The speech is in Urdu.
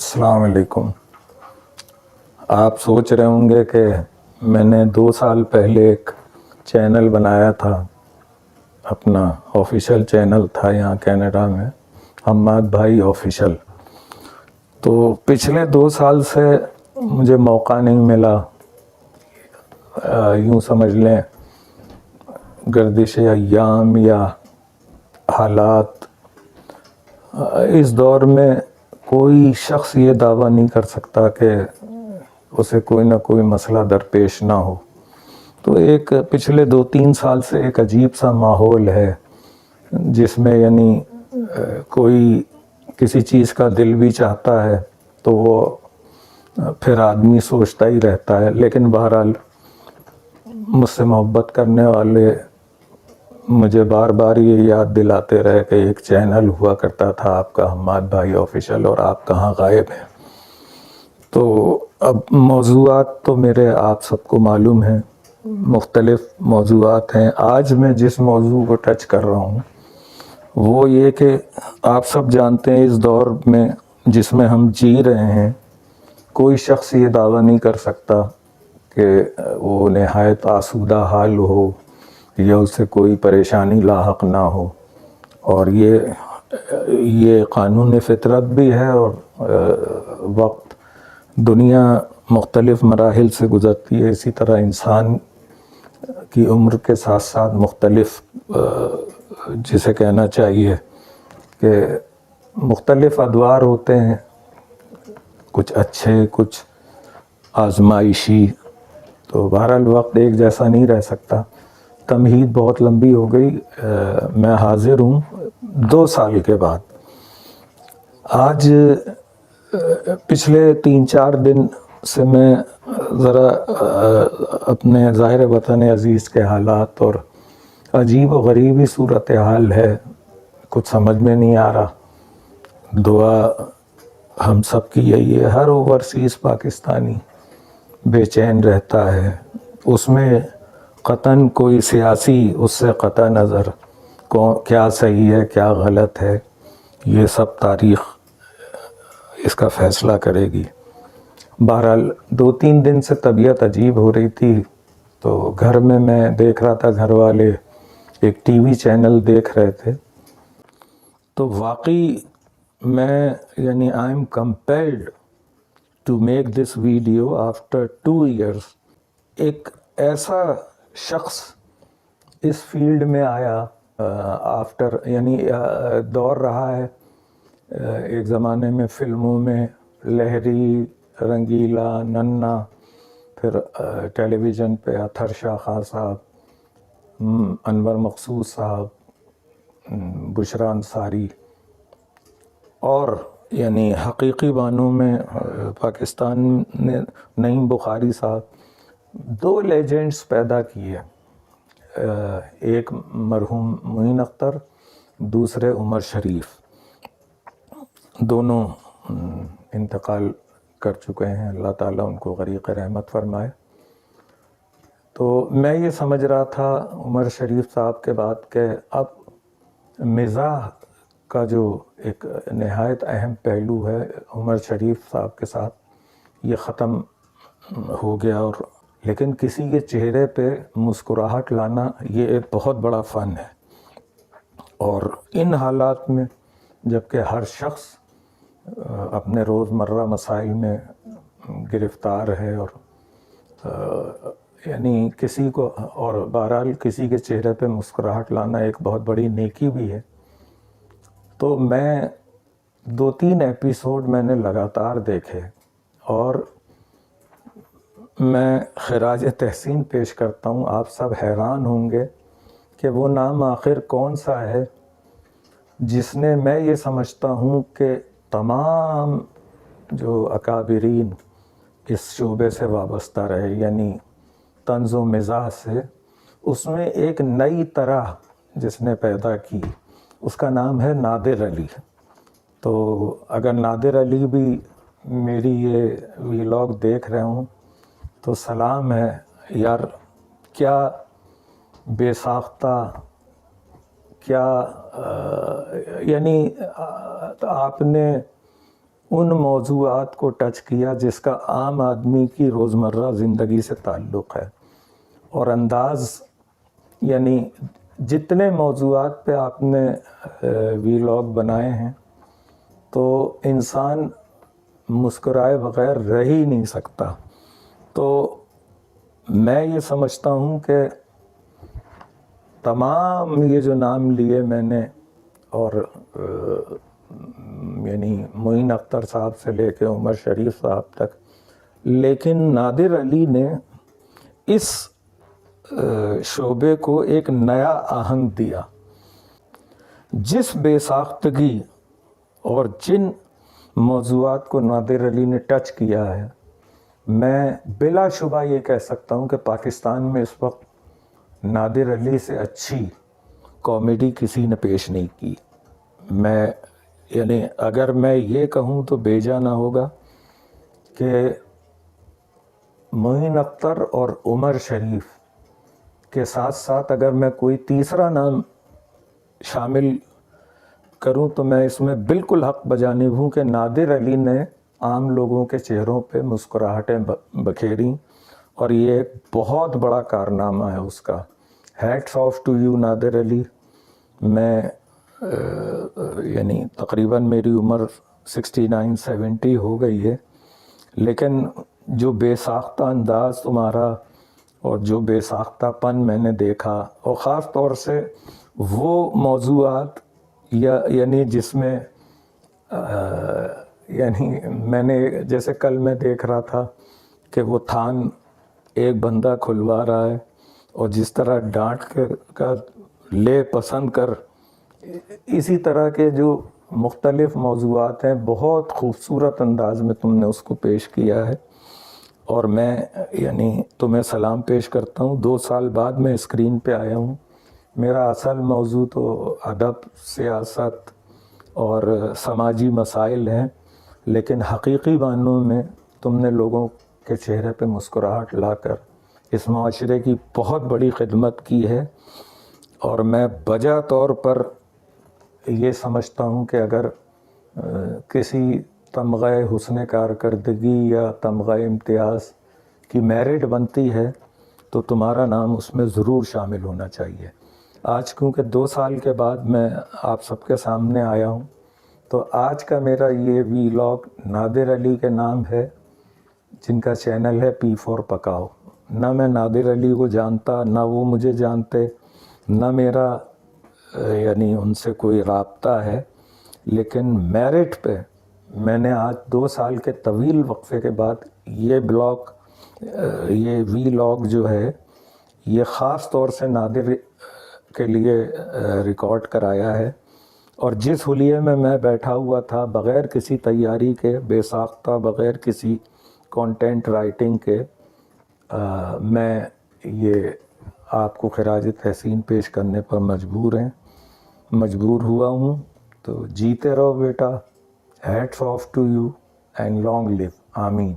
السلام علیکم۔ آپ سوچ رہے ہوں گے کہ میں نے 2 سال پہلے ایک چینل بنایا تھا، اپنا آفیشیل چینل تھا یہاں کینیڈا میں، حماد بھائی آفیشیل۔ تو پچھلے 2 سال سے مجھے موقع نہیں ملا، یوں سمجھ لیں گردش ایام یا حالات۔ اس دور میں کوئی شخص یہ دعویٰ نہیں کر سکتا کہ اسے کوئی نہ کوئی مسئلہ درپیش نہ ہو۔ تو ایک پچھلے 2-3 سال سے ایک عجیب سا ماحول ہے جس میں یعنی کوئی کسی چیز کا دل بھی چاہتا ہے تو وہ پھر آدمی سوچتا ہی رہتا ہے۔ لیکن بہرحال مجھ سے محبت کرنے والے مجھے بار بار یہ یاد دلاتے رہے کہ ایک چینل ہوا کرتا تھا آپ کا حماد بھائی آفیشیل، اور آپ کہاں غائب ہیں۔ تو اب موضوعات تو میرے آپ سب کو معلوم ہیں، مختلف موضوعات ہیں۔ آج میں جس موضوع کو ٹچ کر رہا ہوں وہ یہ کہ آپ سب جانتے ہیں اس دور میں جس میں ہم جی رہے ہیں، کوئی شخص یہ دعویٰ نہیں کر سکتا کہ وہ نہایت آسودہ حال ہو یا اسے کوئی پریشانی لاحق نہ ہو، اور یہ قانون فطرت بھی ہے، اور وقت دنیا مختلف مراحل سے گزرتی ہے، اسی طرح انسان کی عمر کے ساتھ ساتھ مختلف جسے کہنا چاہیے کہ مختلف ادوار ہوتے ہیں، کچھ اچھے کچھ آزمائشی۔ تو بہرحال وقت ایک جیسا نہیں رہ سکتا۔ تمہید بہت لمبی ہو گئی، میں حاضر ہوں 2 سال کے بعد۔ آج پچھلے 3-4 دن سے میں ذرا اپنے ظاہر وطن عزیز کے حالات، اور عجیب و غریبی صورتحال ہے، کچھ سمجھ میں نہیں آ رہا۔ دعا ہم سب کی یہی ہے، ہر اوورسیز پاکستانی بے چین رہتا ہے، اس میں قطعاً کوئی سیاسی اس سے قطع نظر کیا صحیح ہے کیا غلط ہے، یہ سب تاریخ اس کا فیصلہ کرے گی۔ بہرحال 2-3 دن سے طبیعت عجیب ہو رہی تھی، تو گھر میں دیکھ رہا تھا، گھر والے ایک ٹی وی چینل دیکھ رہے تھے، تو واقعی میں یعنی I am compelled to make this video after 2 years. ایک ایسا شخص اس فیلڈ میں آیا آفٹر، یعنی دور رہا ہے ایک زمانے میں فلموں میں لہری، رنگیلا، ننا، پھر ٹیلی ویژن پہ اطہر شاہ خان صاحب، انور مقصود صاحب، بشریٰ انصاری، اور یعنی حقیقی معنوں میں پاکستان نے نعیم بخاری صاحب 2 لیجنڈز پیدا کیے، ایک مرحوم معین اختر، دوسرے عمر شریف۔ دونوں انتقال کر چکے ہیں، اللہ تعالیٰ ان کو غریق رحمت فرمائے۔ تو میں یہ سمجھ رہا تھا عمر شریف صاحب کے بعد کہ اب مزاح کا جو ایک نہایت اہم پہلو ہے عمر شریف صاحب کے ساتھ یہ ختم ہو گیا، اور لیکن کسی کے چہرے پہ مسکراہٹ لانا یہ ایک بہت بڑا فن ہے، اور ان حالات میں جبکہ ہر شخص اپنے روزمرہ مسائل میں گرفتار ہے، اور یعنی کسی کو، اور بہرحال کسی کے چہرے پہ مسکراہٹ لانا ایک بہت بڑی نیکی بھی ہے، تو میں 2-3 ایپیسوڈ میں نے لگاتار دیکھے، اور میں خراج تحسین پیش کرتا ہوں۔ آپ سب حیران ہوں گے کہ وہ نام آخر کون سا ہے جس نے، میں یہ سمجھتا ہوں کہ تمام جو اکابرین اس شعبے سے وابستہ رہے، یعنی طنز و مزاح سے، اس میں ایک نئی طرح جس نے پیدا کی، اس کا نام ہے نادر علی۔ تو اگر نادر علی بھی میری یہ ویلاگ دیکھ رہے ہوں تو سلام ہے یار، کیا بے ساختہ، کیا یعنی آپ نے ان موضوعات کو ٹچ کیا جس کا عام آدمی کی روزمرہ زندگی سے تعلق ہے، اور انداز یعنی جتنے موضوعات پہ آپ نے ویلاگ بنائے ہیں تو انسان مسکرائے بغیر رہ ہی نہیں سکتا. تو میں یہ سمجھتا ہوں کہ تمام یہ جو نام لیے میں نے، اور یعنی معین اختر صاحب سے لے کے عمر شریف صاحب تک، لیکن نادر علی نے اس شعبے کو ایک نیا آہنگ دیا. جس بے ساختگی اور جن موضوعات کو نادر علی نے ٹچ کیا ہے، میں بلا شبہ یہ کہہ سکتا ہوں کہ پاکستان میں اس وقت نادر علی سے اچھی کامیڈی کسی نے پیش نہیں کی. میں یعنی اگر میں یہ کہوں تو بیجا نہ ہوگا کہ معین اختر اور عمر شریف کے ساتھ ساتھ اگر میں کوئی تیسرا نام شامل کروں تو میں اس میں بالکل حق بجانب ہوں کہ نادر علی نے عام لوگوں کے چہروں پہ مسکراہٹیں بکھیریں، اور یہ ایک بہت بڑا کارنامہ ہے اس کا. ہیٹس آف ٹو یو نادر علی. میں یعنی تقریباً میری عمر 69-70 ہو گئی ہے، لیکن جو بے ساختہ انداز تمہارا اور جو بے ساختہ پن میں نے دیکھا، اور خاص طور سے وہ موضوعات یعنی جس میں یعنی میں نے جیسے کل میں دیکھ رہا تھا کہ وہ تھان ایک بندہ کھلوا رہا ہے، اور جس طرح ڈانٹ کر لے پسند کر، اسی طرح کے جو مختلف موضوعات ہیں بہت خوبصورت انداز میں تم نے اس کو پیش کیا ہے. اور میں یعنی تمہیں سلام پیش کرتا ہوں. 2 سال بعد میں اسکرین پہ آیا ہوں. میرا اصل موضوع تو ادب، سیاست اور سماجی مسائل ہیں، لیکن حقیقی معنوں میں تم نے لوگوں کے چہرے پہ مسکراہٹ لا کر اس معاشرے کی بہت بڑی خدمت کی ہے. اور میں بجا طور پر یہ سمجھتا ہوں کہ اگر کسی تمغہ حسن کارکردگی یا تمغہ امتیاز کی میرٹ بنتی ہے تو تمہارا نام اس میں ضرور شامل ہونا چاہیے. آج کیونکہ 2 سال کے بعد میں آپ سب کے سامنے آیا ہوں، تو آج کا میرا یہ ویلاگ نادر علی کے نام ہے، جن کا چینل ہے پی فور پکاؤ. نہ میں نادر علی کو جانتا، نہ وہ مجھے جانتے، نہ میرا یعنی ان سے کوئی رابطہ ہے، لیکن میرٹ پہ میں نے آج 2 سال کے طویل وقفے کے بعد یہ ویلاگ جو ہے یہ خاص طور سے نادر کے لیے ریکارڈ کرایا ہے. اور جس حلیے میں بیٹھا ہوا تھا، بغیر کسی تیاری کے، بے ساختہ، بغیر کسی کانٹینٹ رائٹنگ کے، میں یہ آپ کو خراج تحسین پیش کرنے پر مجبور ہوا ہوں. تو جیتے رہو بیٹا. Hats off to you and long live. آمین.